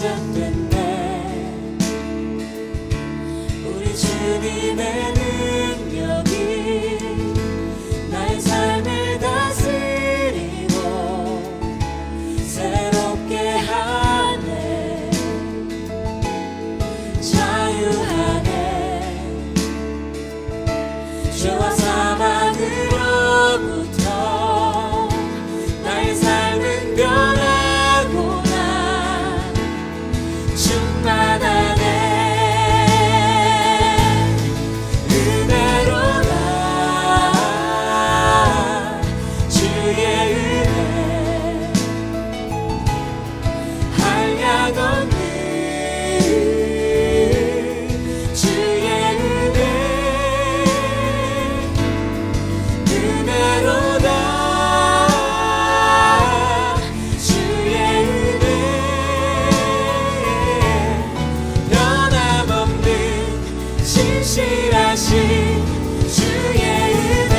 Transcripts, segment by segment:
시작됐네. 우리 주님의 능력이 나의 삶을 다스리고 새롭게 하네. 자유하네. 죄와 사망으로부터 나의 삶은 변하고 난 충만하네. 은혜로다. 주의 은혜 한량 없는 주의 은혜. 은혜로다. 주의 은혜 변함없는 신실하신 주의 은혜.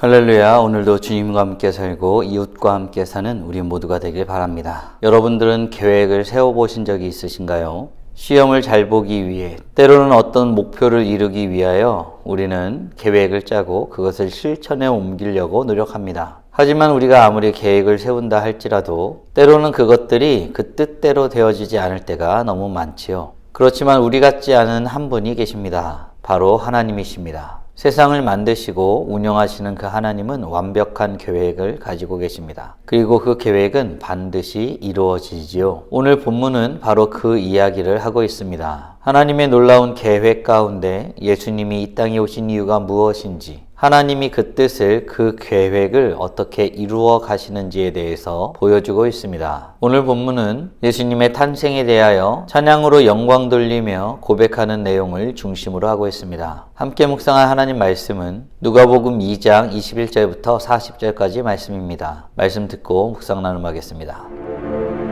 할렐루야. 오늘도 주님과 함께 살고 이웃과 함께 사는 우리 모두가 되길 바랍니다. 여러분들은 계획을 세워보신 적이 있으신가요? 시험을 잘 보기 위해, 때로는 어떤 목표를 이루기 위하여 우리는 계획을 짜고 그것을 실천에 옮기려고 노력합니다. 하지만 우리가 아무리 계획을 세운다 할지라도 때로는 그것들이 그 뜻대로 되어지지 않을 때가 너무 많지요. 그렇지만 우리 같지 않은 한 분이 계십니다. 바로 하나님이십니다. 세상을 만드시고 운영하시는 그 하나님은 완벽한 계획을 가지고 계십니다. 그리고 그 계획은 반드시 이루어지지요. 오늘 본문은 바로 그 이야기를 하고 있습니다. 하나님의 놀라운 계획 가운데 예수님이 이 땅에 오신 이유가 무엇인지, 하나님이 그 뜻을, 그 계획을 어떻게 이루어 가시는지에 대해서 보여주고 있습니다. 오늘 본문은 예수님의 탄생에 대하여 찬양으로 영광 돌리며 고백하는 내용을 중심으로 하고 있습니다. 함께 묵상할 하나님 말씀은 누가복음 2장 21절부터 40절까지 말씀입니다. 말씀 듣고 묵상 나눔하겠습니다.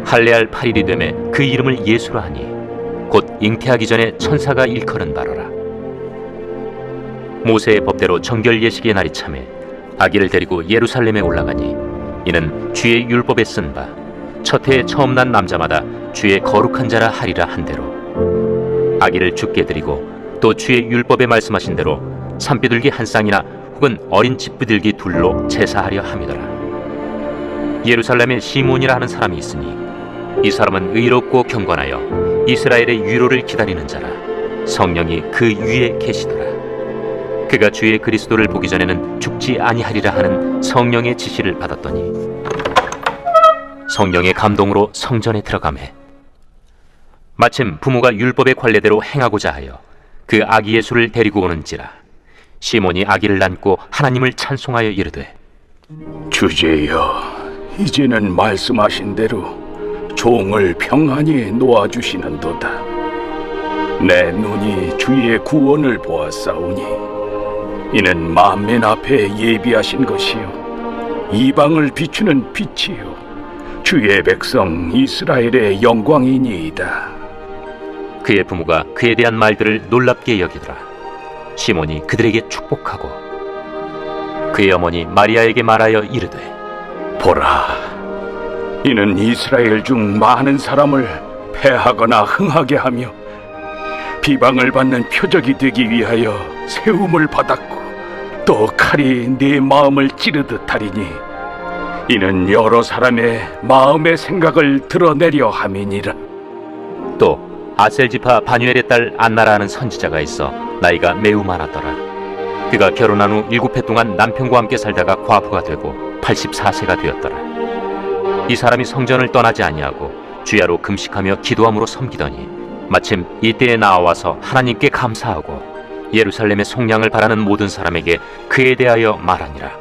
할례할 8일이 되매 그 이름을 예수라 하니 곧 잉태하기 전에 천사가 일컬은 바로라. 모세의 법대로 정결 예식의 날이 차매 아기를 데리고 예루살렘에 올라가니 이는 주의 율법에 쓴 바 첫 해에 처음 난 남자마다 주의 거룩한 자라 하리라 한 대로 아기를 죽게 드리고 또 주의 율법에 말씀하신 대로 산비둘기 한 쌍이나 혹은 어린 집비둘기 둘로 제사하려 함이더라. 예루살렘에 시몬이라 하는 사람이 있으니 이 사람은 의롭고 경건하여 이스라엘의 위로를 기다리는 자라. 성령이 그 위에 계시더라. 그가 주의 그리스도를 보기 전에는 죽지 아니하리라 하는 성령의 지시를 받았더니 성령의 감동으로 성전에 들어가매 마침 부모가 율법의 관례대로 행하고자 하여 그 아기 예수를 데리고 오는지라. 시몬이 아기를 안고 하나님을 찬송하여 이르되, 주제여, 이제는 말씀하신 대로 종을 평안히 놓아주시는도다. 내 눈이 주의 구원을 보았사오니 이는 만민 앞에 예비하신 것이요 이방을 비추는 빛이요 주의 백성 이스라엘의 영광이니이다. 그의 부모가 그에 대한 말들을 놀랍게 여기더라. 시몬이 그들에게 축복하고 그의 어머니 마리아에게 말하여 이르되, 보라, 이는 이스라엘 중 많은 사람을 패하거나 흥하게 하며 비방을 받는 표적이 되기 위하여 세움을 받았고 또 칼이 네 마음을 찌르듯 하리니 이는 여러 사람의 마음의 생각을 드러내려 함이니라. 또 아셀지파 바뉴엘의 딸 안나라 하는 선지자가 있어 나이가 매우 많았더라. 그가 결혼한 후 7해 동안 남편과 함께 살다가 과부가 되고 84세가 되었더라. 이 사람이 성전을 떠나지 아니하고 주야로 금식하며 기도함으로 섬기더니 마침 이때에 나와서 하나님께 감사하고 예루살렘의 속량을 바라는 모든 사람에게 그에 대하여 말하니라.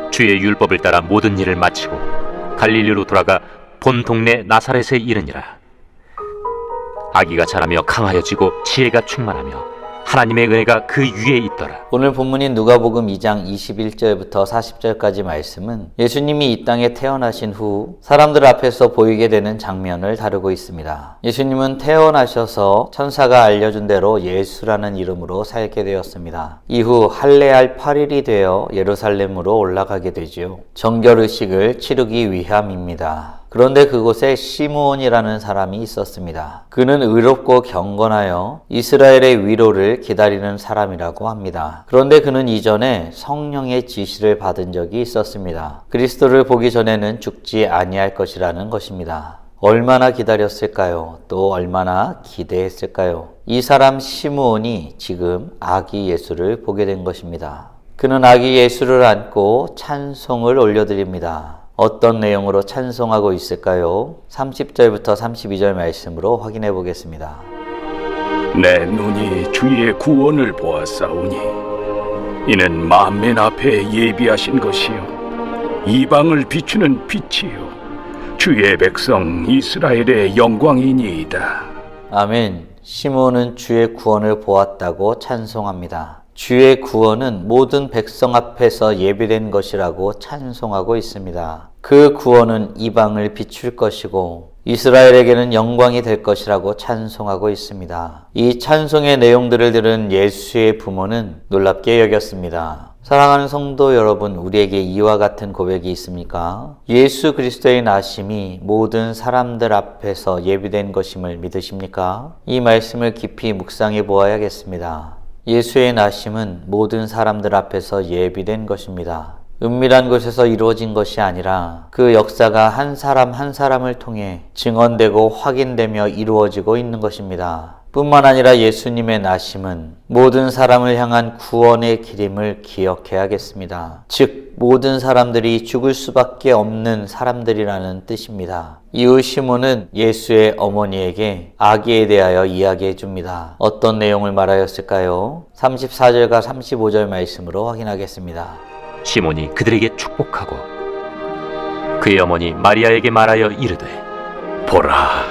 주의 율법을 따라 모든 일을 마치고 갈릴리로 돌아가 본 동네 나사렛에 이르니라. 아기가 자라며 강하여지고 지혜가 충만하며 하나님의 은혜가 그 위에 있더라. 오늘 본문인 누가복음 2장 21절부터 40절까지 말씀은 예수님이 이 땅에 태어나신 후 사람들 앞에서 보이게 되는 장면을 다루고 있습니다. 예수님은 태어나셔서 천사가 알려준 대로 예수라는 이름으로 살게 되었습니다. 이후 할례할 8일이 되어 예루살렘으로 올라가게 되지요. 정결의식을 치르기 위함입니다. 그런데 그곳에 시므온이라는 사람이 있었습니다. 그는 의롭고 경건하여 이스라엘의 위로를 기다리는 사람이라고 합니다. 그런데 그는 이전에 성령의 지시를 받은 적이 있었습니다. 그리스도를 보기 전에는 죽지 아니할 것이라는 것입니다. 얼마나 기다렸을까요? 또 얼마나 기대했을까요? 이 사람 시므온이 지금 아기 예수를 보게 된 것입니다. 그는 아기 예수를 안고 찬송을 올려드립니다. 어떤 내용으로 찬송하고 있을까요? 30절부터 32절 말씀으로 확인해 보겠습니다. 내 눈이 주의 구원을 보았사오니 이는 만민 앞에 예비하신 것이요 이방을 비추는 빛이요 주의 백성 이스라엘의 영광이니이다. 아멘. 시므온은 주의 구원을 보았다고 찬송합니다. 주의 구원은 모든 백성 앞에서 예비된 것이라고 찬송하고 있습니다. 그 구원은 이방을 비출 것이고 이스라엘에게는 영광이 될 것이라고 찬송하고 있습니다. 이 찬송의 내용들을 들은 예수의 부모는 놀랍게 여겼습니다. 사랑하는 성도 여러분, 우리에게 이와 같은 고백이 있습니까? 예수 그리스도의 나심이 모든 사람들 앞에서 예비된 것임을 믿으십니까? 이 말씀을 깊이 묵상해 보아야겠습니다. 예수의 나심은 모든 사람들 앞에서 예비된 것입니다. 은밀한 곳에서 이루어진 것이 아니라 그 역사가 한 사람 한 사람을 통해 증언되고 확인되며 이루어지고 있는 것입니다. 뿐만 아니라 예수님의 나심은 모든 사람을 향한 구원의 길임을 기억해야겠습니다. 즉 모든 사람들이 죽을 수밖에 없는 사람들이라는 뜻입니다. 이후 시몬은 예수의 어머니에게 아기에 대하여 이야기해 줍니다. 어떤 내용을 말하였을까요? 34절과 35절 말씀으로 확인하겠습니다. 시몬이 그들에게 축복하고 그의 어머니 마리아에게 말하여 이르되 보라,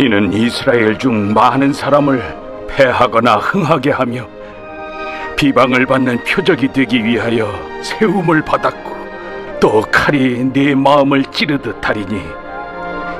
이는 이스라엘 중 많은 사람을 패하거나 흥하게 하며 비방을 받는 표적이 되기 위하여 세움을 받았고 또 칼이 네 마음을 찌르듯 하리니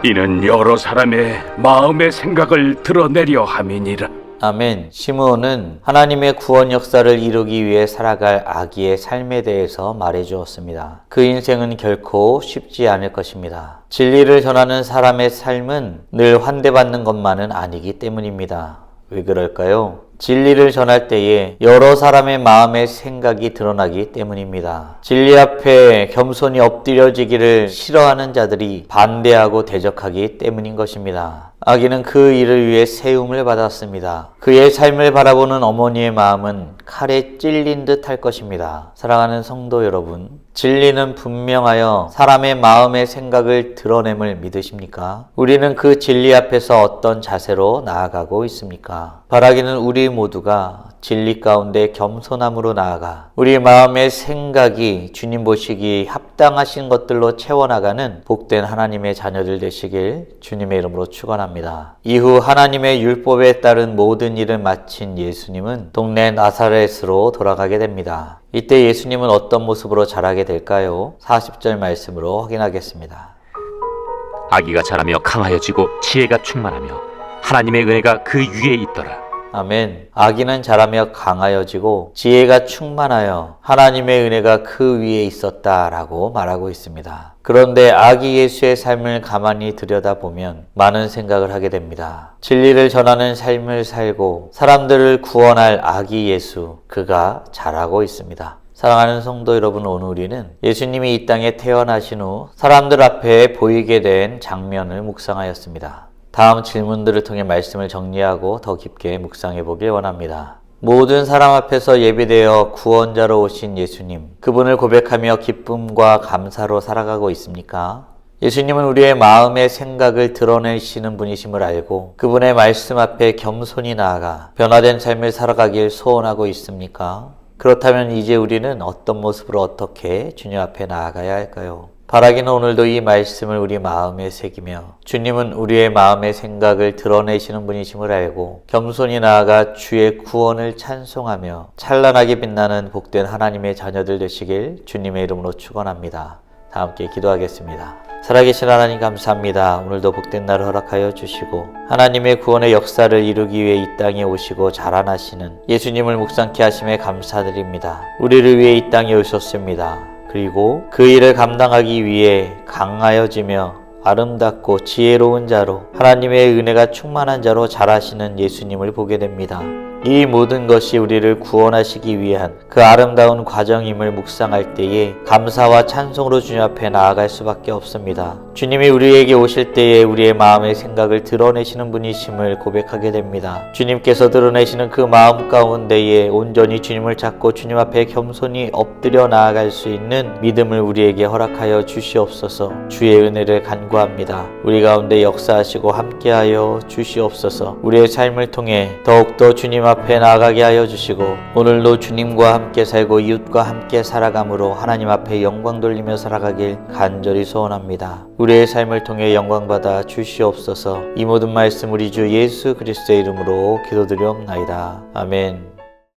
이는 여러 사람의 마음의 생각을 드러내려 함이니라. 아멘. 시므온은 하나님의 구원 역사를 이루기 위해 살아갈 아기의 삶에 대해서 말해 주었습니다. 그 인생은 결코 쉽지 않을 것입니다. 진리를 전하는 사람의 삶은 늘 환대받는 것만은 아니기 때문입니다. 왜 그럴까요? 진리를 전할 때에 여러 사람의 마음의 생각이 드러나기 때문입니다. 진리 앞에 겸손히 엎드려지기를 싫어하는 자들이 반대하고 대적하기 때문인 것입니다. 아기는 그 일을 위해 세움을 받았습니다. 그의 삶을 바라보는 어머니의 마음은 칼에 찔린 듯 할 것입니다. 사랑하는 성도 여러분, 진리는 분명하여 사람의 마음의 생각을 드러냄을 믿으십니까? 우리는 그 진리 앞에서 어떤 자세로 나아가고 있습니까? 바라기는 우리 모두가 진리 가운데 겸손함으로 나아가 우리 마음의 생각이 주님 보시기 합당하신 것들로 채워나가는 복된 하나님의 자녀들 되시길 주님의 이름으로 축원합니다. 이후 하나님의 율법에 따른 모든 일을 마친 예수님은 동네 나사렛으로 돌아가게 됩니다. 이때 예수님은 어떤 모습으로 자라게 될까요? 40절 말씀으로 확인하겠습니다. 아기가 자라며 강하여지고 지혜가 충만하며 하나님의 은혜가 그 위에 있더라. 아멘. 아기는 자라며 강하여지고 지혜가 충만하여 하나님의 은혜가 그 위에 있었다라고 말하고 있습니다. 그런데 아기 예수의 삶을 가만히 들여다보면 많은 생각을 하게 됩니다. 진리를 전하는 삶을 살고 사람들을 구원할 아기 예수, 그가 자라고 있습니다. 사랑하는 성도 여러분, 오늘 우리는 예수님이 이 땅에 태어나신 후 사람들 앞에 보이게 된 장면을 묵상하였습니다. 다음 질문들을 통해 말씀을 정리하고 더 깊게 묵상해 보길 원합니다. 모든 사람 앞에서 예비되어 구원자로 오신 예수님, 그분을 고백하며 기쁨과 감사로 살아가고 있습니까? 예수님은 우리의 마음의 생각을 드러내시는 분이심을 알고 그분의 말씀 앞에 겸손히 나아가 변화된 삶을 살아가길 소원하고 있습니까? 그렇다면 이제 우리는 어떤 모습으로 어떻게 주님 앞에 나아가야 할까요? 바라기는 오늘도 이 말씀을 우리 마음에 새기며 주님은 우리의 마음의 생각을 드러내시는 분이심을 알고 겸손히 나아가 주의 구원을 찬송하며 찬란하게 빛나는 복된 하나님의 자녀들 되시길 주님의 이름으로 축원합니다. 다 함께 기도하겠습니다. 살아계신 하나님 감사합니다. 오늘도 복된 날을 허락하여 주시고 하나님의 구원의 역사를 이루기 위해 이 땅에 오시고 자라나시는 예수님을 묵상케 하심에 감사드립니다. 우리를 위해 이 땅에 오셨습니다. 그리고 그 일을 감당하기 위해 강하여지며 아름답고 지혜로운 자로 하나님의 은혜가 충만한 자로 자라시는 예수님을 보게 됩니다. 이 모든 것이 우리를 구원하시기 위한 그 아름다운 과정임을 묵상할 때에 감사와 찬송으로 주님 앞에 나아갈 수밖에 없습니다. 주님이 우리에게 오실 때에 우리의 마음의 생각을 드러내시는 분이심을 고백하게 됩니다. 주님께서 드러내시는 그 마음 가운데에 온전히 주님을 찾고 주님 앞에 겸손히 엎드려 나아갈 수 있는 믿음을 우리에게 허락하여 주시옵소서. 주의 은혜를 간구합니다. 우리 가운데 역사하시고 함께하여 주시옵소서. 우리의 삶을 통해 더욱더 주님 앞에 나아가게 하여 주시고 오늘도 주님과 함께 살고 이웃과 함께 살아감으로 하나님 앞에 영광 돌리며 살아가길 간절히 소원합니다. 우리의 삶을 통해 영광받아 주시옵소서. 이 모든 말씀 우리 주 예수 그리스도의 이름으로 기도드리옵나이다. 아멘.